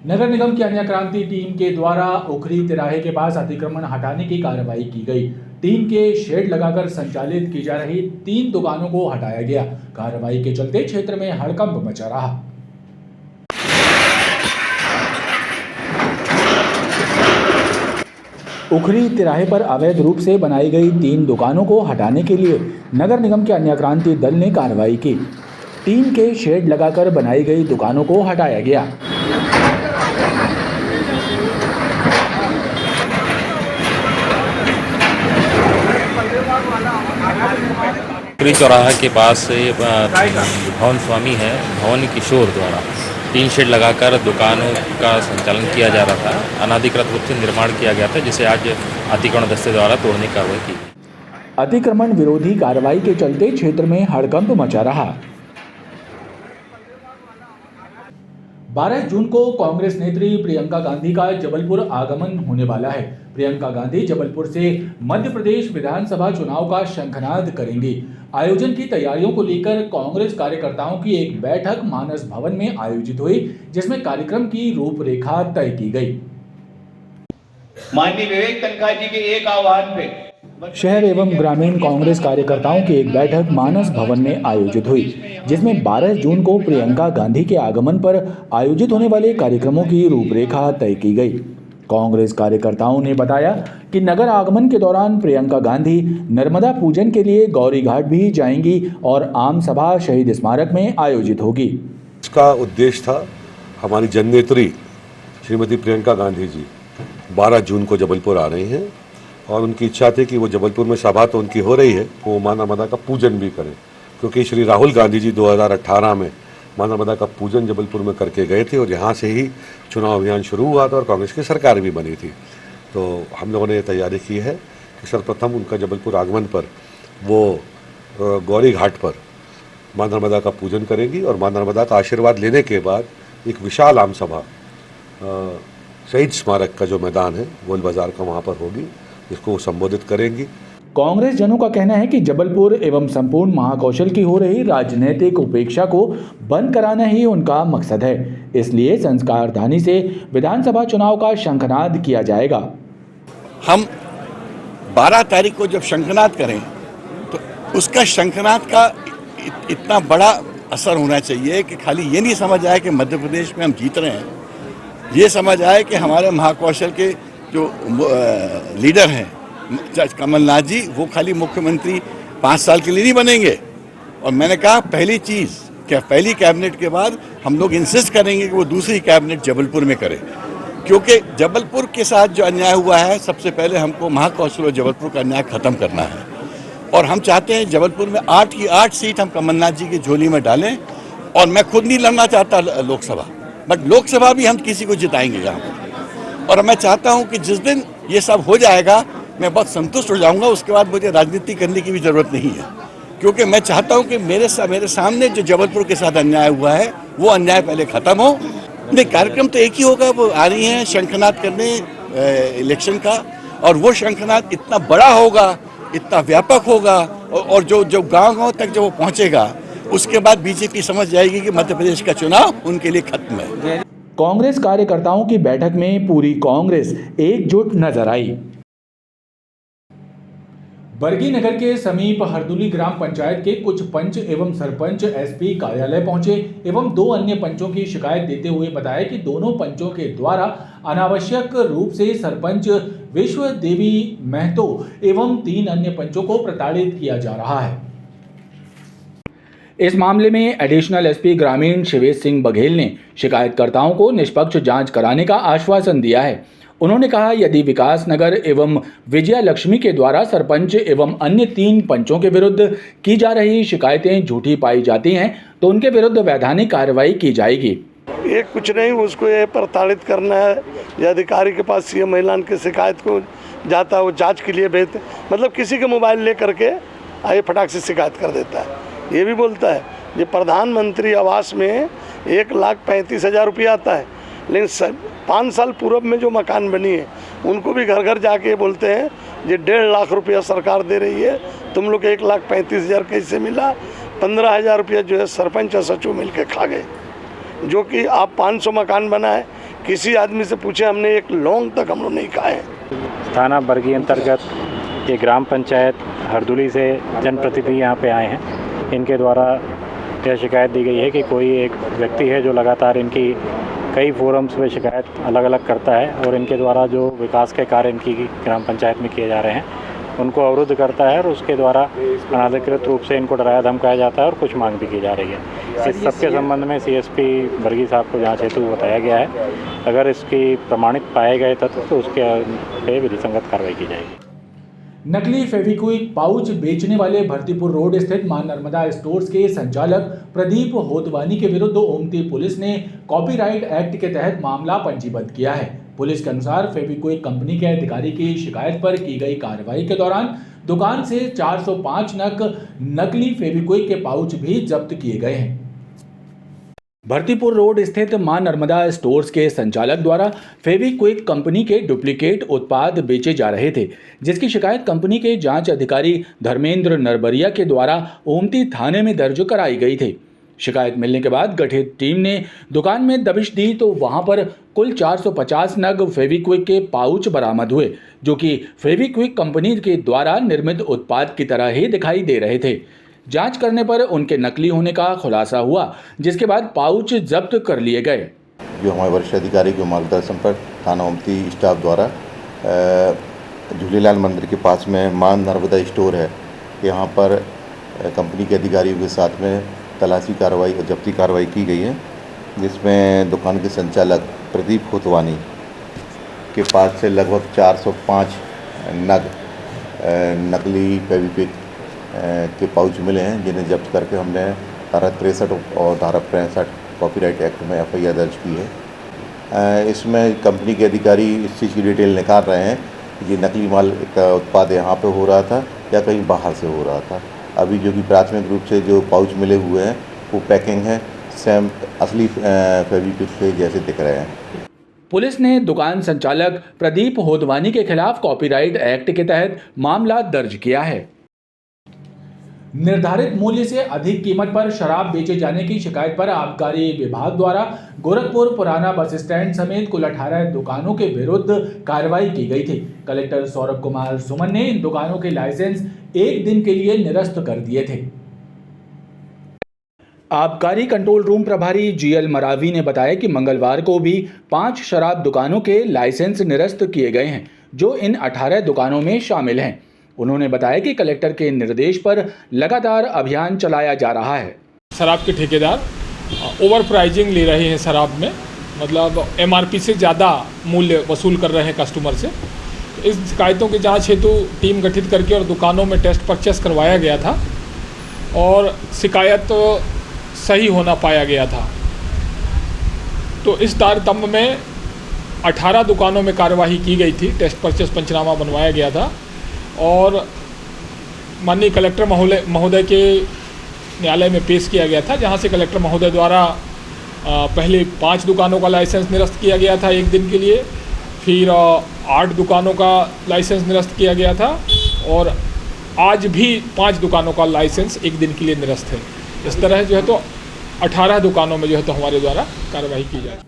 नगर निगम की अन्य क्रांति टीम के द्वारा उखरी तिराहे के पास अतिक्रमण हटाने की कार्रवाई की गई। टीम के शेड लगाकर संचालित की जा रही 3 दुकानों को हटाया गया। कार्रवाई के चलते क्षेत्र में हड़कंप मचा रहा। उखरी तिराहे पर अवैध रूप से बनाई गई 3 दुकानों को हटाने के लिए नगर निगम के अन्य क्रांति दल ने कार्रवाई की। टीम के शेड लगाकर बनाई गई दुकानों को हटाया गया। उखरी चौराहा के पास से भवन स्वामी है भवन किशोर द्वारा 3 शेड लगाकर दुकानों का संचालन किया जा रहा था। अनाधिकृत रूप से निर्माण किया गया था, जिसे आज अतिक्रमण दस्ते द्वारा तोड़ने की कार्रवाई की। अतिक्रमण विरोधी कार्रवाई के चलते क्षेत्र में हड़कंप मचा रहा। 12 जून को कांग्रेस नेत्री प्रियंका गांधी का जबलपुर आगमन होने वाला है। प्रियंका गांधी जबलपुर से मध्य प्रदेश विधानसभा चुनाव का शंखनाद करेंगी। आयोजन की तैयारियों को लेकर कांग्रेस कार्यकर्ताओं की एक बैठक मानस भवन में आयोजित हुई, जिसमें कार्यक्रम की रूपरेखा तय की गई। माननीय विवेक तनखा जी के एक आह्वान पे शहर एवं ग्रामीण कांग्रेस कार्यकर्ताओं की एक बैठक मानस भवन में आयोजित हुई, जिसमें 12 जून को प्रियंका गांधी के आगमन पर आयोजित होने वाले कार्यक्रमों की रूपरेखा तय की गई। कांग्रेस कार्यकर्ताओं ने बताया कि नगर आगमन के दौरान प्रियंका गांधी नर्मदा पूजन के लिए गौरी घाट भी जाएंगी और आम सभा शहीद स्मारक में आयोजित होगी। इसका उद्देश्य था, हमारी जननेत्री श्रीमती प्रियंका गांधी जी 12 जून को जबलपुर आ रही हैं और उनकी इच्छा थी कि वो जबलपुर में सभा तो उनकी हो रही है, वो मां नर्मदा का पूजन भी करें, क्योंकि श्री राहुल गांधी जी 2018 में मां नर्मदा का पूजन जबलपुर में करके गए थे और यहाँ से ही चुनाव अभियान शुरू हुआ था और कांग्रेस की सरकार भी बनी थी। तो हम लोगों ने ये तैयारी की है कि सर्वप्रथम उनका जबलपुर आगमन पर वो गौरी घाट पर मां नर्मदा का पूजन करेंगी और मां नर्मदा का आशीर्वाद लेने के बाद एक विशाल आम सभा शहीद स्मारक का जो मैदान है गोल बाजार का, वहाँ पर होगी, इसको संबोधित करेंगी। कांग्रेस जनों का कहना है कि जबलपुर एवं संपूर्ण महाकौशल की हो रही राजनीतिक उपेक्षा को बंद कराना ही उनका मकसद है, इसलिए संस्कारधानी से विधानसभा चुनाव का शंखनाद किया जाएगा। हम 12 तारीख को जब शंखनाद करें तो उसका शंखनाद का इतना बड़ा असर होना चाहिए कि खाली ये नहीं समझ आए कि मध्य प्रदेश में हम जीत रहे हैं, ये समझ आए कि हमारे महाकौशल के जो लीडर हैं कमलनाथ जी, वो खाली मुख्यमंत्री 5 साल के लिए नहीं बनेंगे। और मैंने कहा पहली चीज़ क्या, पहली कैबिनेट के बाद हम लोग इंसिस्ट करेंगे कि वो दूसरी कैबिनेट जबलपुर में करें, क्योंकि जबलपुर के साथ जो अन्याय हुआ है, सबसे पहले हमको महाकौशल और जबलपुर का अन्याय ख़त्म करना है। और हम चाहते हैं जबलपुर में 8 की 8 सीट हम कमलनाथ जी की झोली में डालें। और मैं खुद नहीं लड़ना चाहता लोकसभा, बट लोकसभा भी हम किसी को जिताएंगे यहाँ पर। और मैं चाहता हूँ कि जिस दिन ये सब हो जाएगा मैं बहुत संतुष्ट हो जाऊंगा, उसके बाद मुझे राजनीति करने की भी ज़रूरत नहीं है, क्योंकि मैं चाहता हूं कि मेरे सामने जो जबलपुर के साथ अन्याय हुआ है वो अन्याय पहले ख़त्म हो। नहीं, कार्यक्रम तो एक ही होगा, वो आ रही हैं शंखनाद करने इलेक्शन का, और वो शंखनाद इतना बड़ा होगा, इतना व्यापक होगा, और जो गाँव तक जब वो पहुँचेगा उसके बाद बीजेपी समझ जाएगी कि मध्य प्रदेश का चुनाव उनके लिए खत्म है। कांग्रेस कार्यकर्ताओं की बैठक में पूरी कांग्रेस एकजुट नजर आई। बरगी नगर के समीप हरदुली ग्राम पंचायत के कुछ पंच एवं सरपंच एसपी कार्यालय पहुंचे एवं 2 अन्य पंचों की शिकायत देते हुए बताया कि दोनों पंचों के द्वारा अनावश्यक रूप से सरपंच विश्व देवी महतो एवं 3 अन्य पंचों को प्रताड़ित किया जा रहा है। इस मामले में एडिशनल एसपी ग्रामीण शिवेश सिंह बघेल ने शिकायतकर्ताओं को निष्पक्ष जांच कराने का आश्वासन दिया है। उन्होंने कहा, यदि विकास नगर एवं विजया लक्ष्मी के द्वारा सरपंच एवं अन्य 3 पंचों के विरुद्ध की जा रही शिकायतें झूठी पाई जाती हैं तो उनके विरुद्ध वैधानिक कार्रवाई की जाएगी। ये कुछ नहीं, उसको ये प्रताड़ित करना है। ये अधिकारी के पास सीएम महिलान की शिकायत को जाता है, वो जांच के लिए भेजते, मतलब किसी के मोबाइल ले करके आए फटाक से शिकायत कर देता है। ये भी बोलता है ये प्रधानमंत्री आवास में 1,35,000 रुपया आता है, लेकिन 5 साल पूर्व में जो मकान बनी है उनको भी घर घर जाके बोलते हैं ये 1.5 लाख रुपया सरकार दे रही है, तुम लोग 1,35,000 कैसे मिला। 15,000 रुपया जो है सरपंच और सचिव मिल के खा गए, जो कि आप 500 मकान बना है, किसी आदमी से पूछे, हमने एक लौंग तक हम लोग नहीं खाए हैं। थाना बरगी अंतर्गत ये ग्राम पंचायत हरदुली से जनप्रतिनिधि यहाँ पे आए हैं। इनके द्वारा यह शिकायत दी गई है कि कोई एक व्यक्ति है जो लगातार इनकी कई फोरम्स में शिकायत अलग अलग करता है और इनके द्वारा जो विकास के कार्य इनकी ग्राम पंचायत में किए जा रहे हैं उनको अवरुद्ध करता है और उसके द्वारा अनाधिकृत रूप से इनको डराया धमकाया जाता है और कुछ मांग भी की जा रही है। इस सबके संबंध में सीएसपी बरगी साहब को जांच हेतु बताया गया है। अगर इसकी प्रमाणित पाए गए तथ्य तो उसके पे विधिसंगत कार्रवाई की जाएगी। नकली फेविक्विक पाउच बेचने वाले भरतीपुर रोड स्थित मां नर्मदा स्टोर्स के संचालक प्रदीप होतवानी के विरुद्ध ओमती पुलिस ने कॉपीराइट एक्ट के तहत मामला पंजीबद्ध किया है। पुलिस के अनुसार फेविक्विक कंपनी के अधिकारी की शिकायत पर की गई कार्रवाई के दौरान दुकान से 405 नकली फेविक्विक के पाउच भी जब्त किए गए हैं। भरतीपुर रोड स्थित मां नर्मदा स्टोर्स के संचालक द्वारा फेविक्विक कंपनी के डुप्लीकेट उत्पाद बेचे जा रहे थे, जिसकी शिकायत कंपनी के जांच अधिकारी धर्मेंद्र नरबरिया के द्वारा ओमती थाने में दर्ज कराई गई थी। शिकायत मिलने के बाद गठित टीम ने दुकान में दबिश दी तो वहां पर कुल 450 नग फेविक्विक के पाउच बरामद हुए, जो कि फेविक्विक कंपनी के द्वारा निर्मित उत्पाद की तरह ही दिखाई दे रहे थे। जांच करने पर उनके नकली होने का खुलासा हुआ, जिसके बाद पाउच जब्त कर लिए गए। जो हमारे वरिष्ठ अधिकारी के मार्गदर्शन पर थाना ओमती स्टाफ द्वारा झूलेलाल मंदिर के पास में मां नर्मदा स्टोर है, यहाँ पर कंपनी के अधिकारियों के साथ में तलाशी कार्रवाई और जब्ती कार्रवाई की गई है, जिसमें दुकान के संचालक प्रदीप होतवानी के पास से लगभग 405 नग नकली फेविक्विक के पाउच मिले हैं, जिन्हें जब्त करके हमने धारा 63 और धारा 65 कॉपीराइट एक्ट में एफआईआर दर्ज की है। इसमें कंपनी के अधिकारी इस चीज़ की डिटेल निकाल रहे हैं कि नकली माल का उत्पाद यहाँ पे हो रहा था या कहीं बाहर से हो रहा था। अभी जो कि प्राथमिक रूप से जो पाउच मिले हुए हैं वो पैकिंग है सेम असली फेविक्विक के जैसे दिख रहे हैं। पुलिस ने दुकान संचालक प्रदीप होतवानी के खिलाफ कॉपीराइट एक्ट के तहत मामला दर्ज किया है। निर्धारित मूल्य से अधिक कीमत पर शराब बेचे जाने की शिकायत पर आबकारी विभाग द्वारा गोरखपुर पुराना बस स्टैंड समेत कुल 18 दुकानों के विरुद्ध कार्रवाई की गई थी। कलेक्टर सौरभ कुमार सुमन ने इन दुकानों के लाइसेंस एक दिन के लिए निरस्त कर दिए थे। आबकारी कंट्रोल रूम प्रभारी जीएल मरावी ने बताया कि मंगलवार को भी 5 शराब दुकानों के लाइसेंस निरस्त किए गए हैं, जो इन 18 दुकानों में शामिल हैं। उन्होंने बताया कि कलेक्टर के निर्देश पर लगातार अभियान चलाया जा रहा है। शराब के ठेकेदार ओवर प्राइजिंग ले रहे हैं शराब में, मतलब एमआरपी से ज़्यादा मूल्य वसूल कर रहे हैं कस्टमर से। इस शिकायतों की जांच हेतु टीम गठित करके और दुकानों में टेस्ट परचेस करवाया गया था और शिकायत सही होना पाया गया था। तो इस तारतम्य में 18 दुकानों में कार्यवाही की गई थी, टेस्ट परचेस पंचनामा बनवाया गया था और माननीय कलेक्टर महोदय के न्यायालय में पेश किया गया था, जहां से कलेक्टर महोदय द्वारा पहले 5 दुकानों का लाइसेंस निरस्त किया गया था एक दिन के लिए, फिर 8 दुकानों का लाइसेंस निरस्त किया गया था और आज भी 5 दुकानों का लाइसेंस एक दिन के लिए निरस्त है। इस तरह जो है तो 18 दुकानों में जो है तो हमारे द्वारा कार्रवाई की जाए।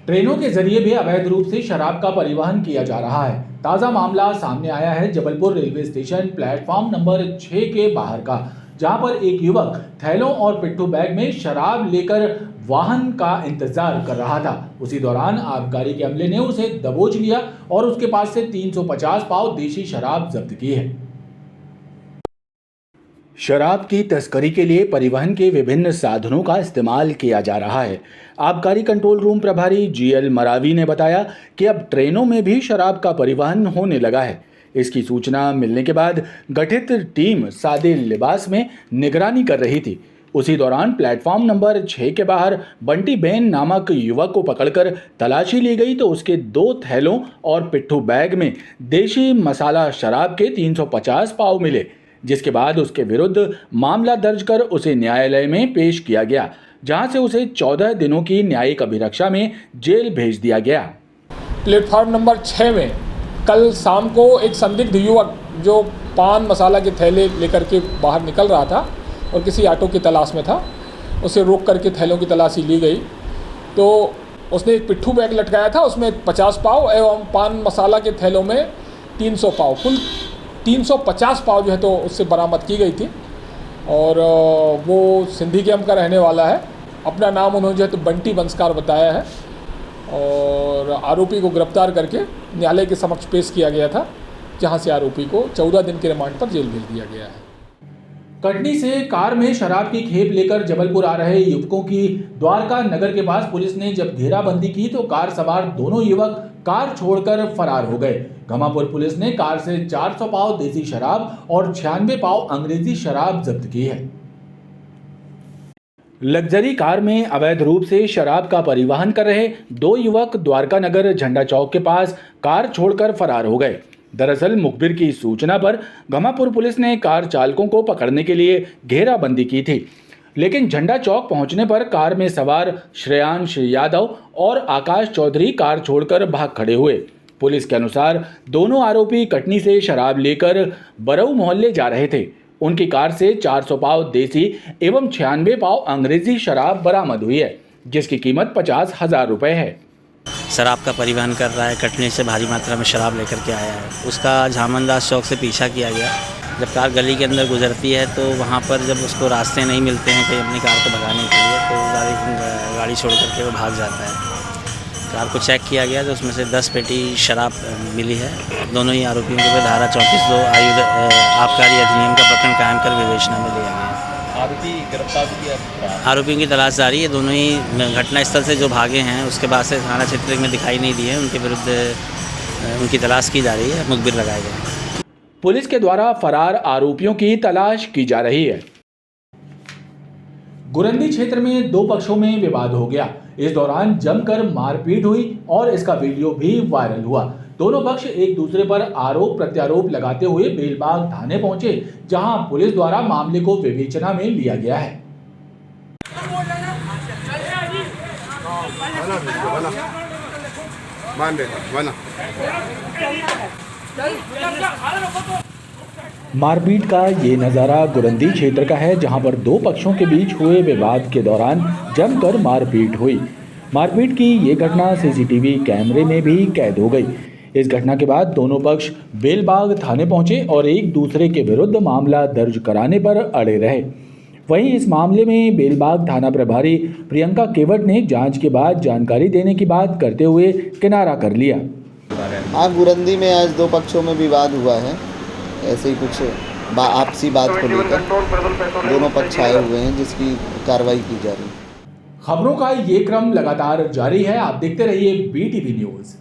ट्रेनों के जरिए भी अवैध रूप से शराब का परिवहन किया जा रहा है। ताज़ा मामला सामने आया है Jabalpur railway station platform number 6 के बाहर का, जहां पर एक युवक थैलों और पिट्ठू बैग में शराब लेकर वाहन का इंतजार कर रहा था। उसी दौरान आबकारी के अमले ने उसे दबोच लिया और उसके पास से 350 पाव देशी शराब जब्त की है। शराब की तस्करी के लिए परिवहन के विभिन्न साधनों का इस्तेमाल किया जा रहा है। आबकारी कंट्रोल रूम प्रभारी जीएल मरावी ने बताया कि अब ट्रेनों में भी शराब का परिवहन होने लगा है। इसकी सूचना मिलने के बाद गठित टीम सादे लिबास में निगरानी कर रही थी। उसी दौरान प्लेटफॉर्म नंबर 6 के बाहर बंटी बेन नामक युवक को पकड़कर तलाशी ली गई तो उसके 2 थैलों और पिट्ठू बैग में देशी मसाला शराब के 350 पाव मिले, जिसके बाद उसके विरुद्ध मामला दर्ज कर उसे न्यायालय में पेश किया गया, जहां से उसे 14 दिनों की न्यायिक अभिरक्षा में जेल भेज दिया गया। प्लेटफॉर्म नंबर 6 में कल शाम को एक संदिग्ध युवक जो पान मसाला के थैले लेकर के बाहर निकल रहा था और किसी ऑटो की तलाश में था, उसे रोक करके थैलों की तलाशी ली गई तो उसने एक पिट्ठू बैग लटकाया था, उसमें 50 पाव एवं पान मसाला के थैलों में 300 पाव, कुल 350 पाव जो है तो उससे बरामद की गई थी। और वो सिंधी कैंप का रहने वाला है। अपना नाम उन्होंने जो है तो बंटी बंसकार बताया है और आरोपी को गिरफ्तार करके न्यायालय के समक्ष पेश किया गया था, जहां से आरोपी को 14 दिन के रिमांड पर जेल भेज दिया गया है। कटनी से कार में शराब की खेप लेकर जबलपुर आ रहे युवकों की द्वारका नगर के पास पुलिस ने जब घेराबंदी की तो कार सवार दोनों युवक कार छोड़कर फरार हो गए। घमापुर पुलिस ने कार से 400 पाव देसी शराब और 96 पाव अंग्रेजी शराब जब्त की है। लग्जरी कार में अवैध रूप से शराब का परिवहन कर रहे दो युवक द्वारका नगर झंडा चौक के पास कार छोड़कर फरार हो गए। दरअसल मुखबिर की सूचना पर घमापुर पुलिस ने कार चालकों को पकड़ने के लिए घेराबंदी की थी, लेकिन झंडा चौक पहुंचने पर कार में सवार श्रेयांश यादव और आकाश चौधरी कार छोड़कर भाग खड़े हुए। पुलिस के अनुसार दोनों आरोपी कटनी से शराब लेकर बरऊ मोहल्ले जा रहे थे। उनकी कार से 400 पाव देसी एवं 96 पाव अंग्रेजी शराब बरामद हुई है, जिसकी कीमत 50,000 रुपए है। शराब का परिवहन कर रहा है, कटनी से भारी मात्रा में शराब लेकर के आया है। उसका झामनदास चौक से पीछा किया गया। जब कार गली के अंदर गुजरती है तो वहाँ पर जब उसको रास्ते नहीं मिलते हैं कहीं अपनी कार को भगाने के लिए, तो गाड़ी छोड़ करके वो भाग जाता है। कार को चेक किया गया तो उसमें से 10 पेटी शराब मिली है। दोनों ही आरोपियों के ऊपर धारा 34(2) आबकारी अधिनियम का प्रकरण कायम कर विवेचना में लिया गया। आरोपी गिरफ्तार किया। आरोपियों की तलाश जारी है। दोनों ही घटनास्थल से जो भागे हैं उसके बाद से थाना क्षेत्र में दिखाई नहीं दिए। उनके विरुद्ध उनकी तलाश की जा रही है, मुखबिर लगाए गए। पुलिस के द्वारा फरार आरोपियों की तलाश की जा रही है। गुरंदी क्षेत्र में दो पक्षों में विवाद हो गया। इस दौरान जमकर मारपीट हुई और इसका वीडियो भी वायरल हुआ। दोनों पक्ष एक दूसरे पर आरोप प्रत्यारोप लगाते हुए बेलबाग थाने पहुंचे, जहां पुलिस द्वारा मामले को विवेचना में लिया गया है। मारपीट का ये नज़ारा गुरंदी क्षेत्र का है, जहां पर दो पक्षों के बीच हुए विवाद के दौरान जमकर मारपीट हुई। मारपीट की ये घटना सीसीटीवी कैमरे में भी कैद हो गई। इस घटना के बाद दोनों पक्ष बेलबाग थाने पहुंचे और एक दूसरे के विरुद्ध मामला दर्ज कराने पर अड़े रहे। वहीं इस मामले में बेलबाग थाना प्रभारी प्रियंका केवट ने जांच के बाद जानकारी देने की बात करते हुए किनारा कर लिया। हाँ, गुरंदी में आज दो पक्षों में विवाद हुआ है। ऐसे ही कुछ आपसी बात को लेकर दोनों पक्ष आए हुए हैं, जिसकी कार्रवाई की जा रही है। खबरों का ये क्रम लगातार जारी है। आप देखते रहिए BTV न्यूज़।